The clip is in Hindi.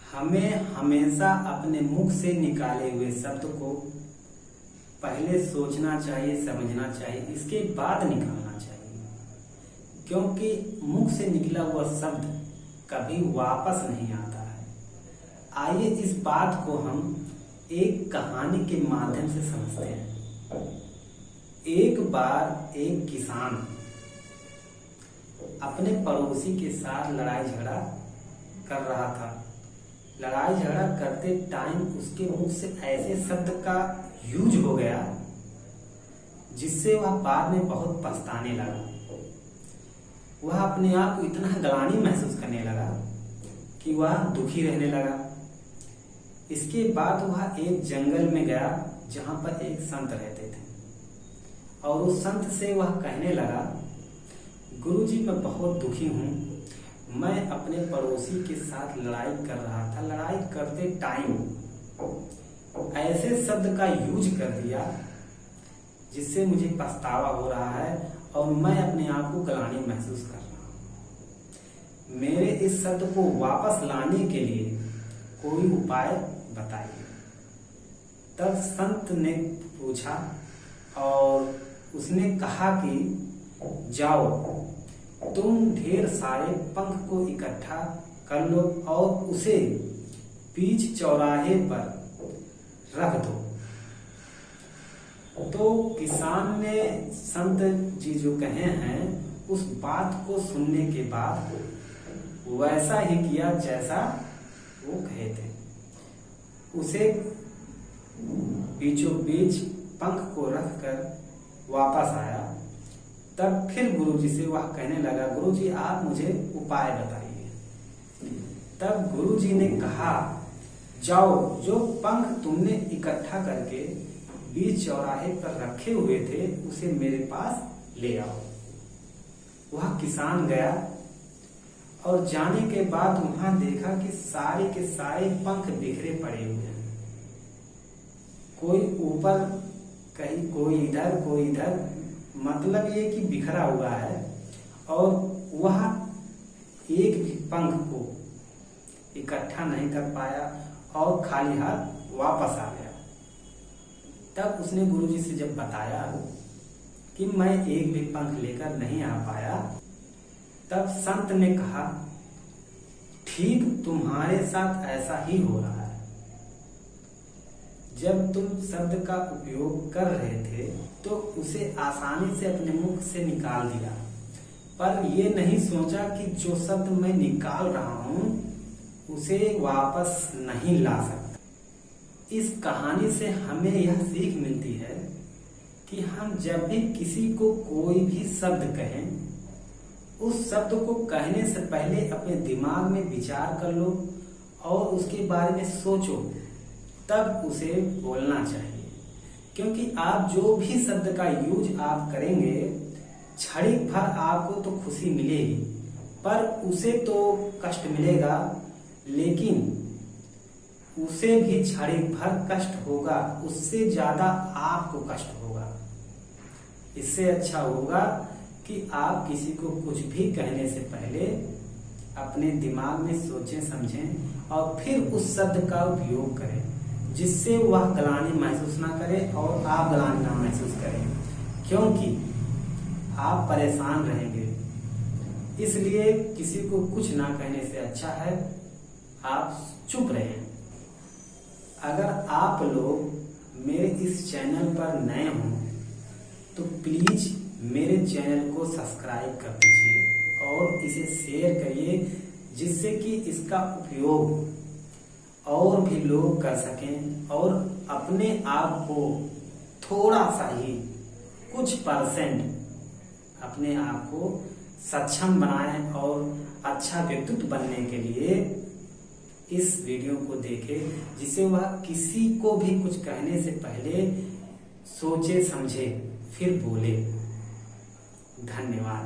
हमें हमेशा अपने मुख से निकाले हुए शब्द को पहले सोचना चाहिए, समझना चाहिए, इसके बाद निकालना चाहिए। क्योंकि मुख से निकला हुआ शब्द कभी वापस नहीं आता है। आइए इस बात को हम एक कहानी के माध्यम से समझते हैं। एक बार एक किसान अपने पड़ोसी के साथ लड़ाई झगड़ा कर रहा था। लड़ाई झगड़ा करते टाइम उसके मुख से ऐसे शब्द का यूज हो गया जिससे वह बाद में बहुत पछताने लगा। वह अपने आप को इतना ग्लानि महसूस करने लगा कि वह दुखी रहने लगा। इसके बाद वह एक जंगल में गया जहां पर एक संत रहते थे और उस संत से वह कहने लगा, गुरुजी, मैं बहुत दुखी हूँ। मैं अपने पड़ोसी के साथ लड़ाई कर रहा था। लड़ाई करते टाइम ऐसे शब्द का यूज कर दिया जिससे मुझे पछतावा हो रहा है और मैं अपने आप को ग्लानि महसूस कर रहा हूँ। मेरे इस शब्द को वापस लाने के लिए कोई उपाय बताइए। तब संत ने पूछा और उसने कहा कि जाओ, तुम ढेर सारे पंख को इकट्ठा कर लो और उसे बीच चौराहे पर रख दो। तो किसान ने संत जी जो कहे हैं उस बात को सुनने के बाद वैसा ही किया जैसा वो कहे थे। उसे बीचों बीच पंख को रखकर वापस आया। तब फिर गुरुजी से वह कहने लगा, गुरुजी, आप मुझे उपाय बताइए। तब गुरुजी ने कहा, जाओ, जो पंख तुमने इकट्ठा करके बीच चौराहे पर रखे हुए थे उसे मेरे पास ले आओ। वह किसान गया और जाने के बाद वहां देखा कि सारे के सारे पंख बिखरे पड़े हुए हैं। कोई ऊपर, कहीं कोई इधर, कोई इधर, मतलब ये कि बिखरा हुआ है। और वह एक भी पंख को इकट्ठा नहीं कर पाया और खाली हाथ वापस आ गया। तब उसने गुरुजी से जब बताया कि मैं एक भी पंख लेकर नहीं आ पाया, तब संत ने कहा, ठीक तुम्हारे साथ ऐसा ही हो रहा है। जब तुम शब्द का उपयोग कर रहे थे तो उसे आसानी से अपने मुख से निकाल दिया, पर यह नहीं सोचा कि जो शब्द मैं निकाल रहा हूं उसे वापस नहीं ला सकता। इस कहानी से हमें यह सीख मिलती है कि हम जब भी किसी को कोई भी शब्द कहें, उस शब्द को कहने से पहले अपने दिमाग में विचार कर लो और उसके बारे में सोचो, तब उसे बोलना चाहिए। क्योंकि आप जो भी शब्द का यूज आप करेंगे, क्षणिक भर आपको तो खुशी मिलेगी, पर उसे तो कष्ट मिलेगा, लेकिन उसे भी क्षणिक भर कष्ट होगा, उससे ज्यादा आपको कष्ट होगा। इससे अच्छा होगा कि आप किसी को कुछ भी कहने से पहले अपने दिमाग में सोचें, समझें और फिर उस शब्द का उपयोग करें जिससे वह ग्लानि महसूस ना करे और आप ग्लानि ना महसूस करें, क्योंकि आप परेशान रहेंगे। इसलिए किसी को कुछ ना कहने से अच्छा है आप चुप रहें। अगर आप लोग मेरे इस चैनल पर नए हों तो प्लीज मेरे चैनल को सब्सक्राइब कर दीजिए और इसे शेयर करिए, जिससे कि इसका उपयोग और भी लोग कर सकें और अपने आप को थोड़ा सा ही, कुछ % अपने आप को सक्षम बनाएं और अच्छा व्यक्तित्व बनने के लिए इस वीडियो को देखें, जिससे वह किसी को भी कुछ कहने से पहले सोचे, समझे, फिर बोले। धन्यवाद।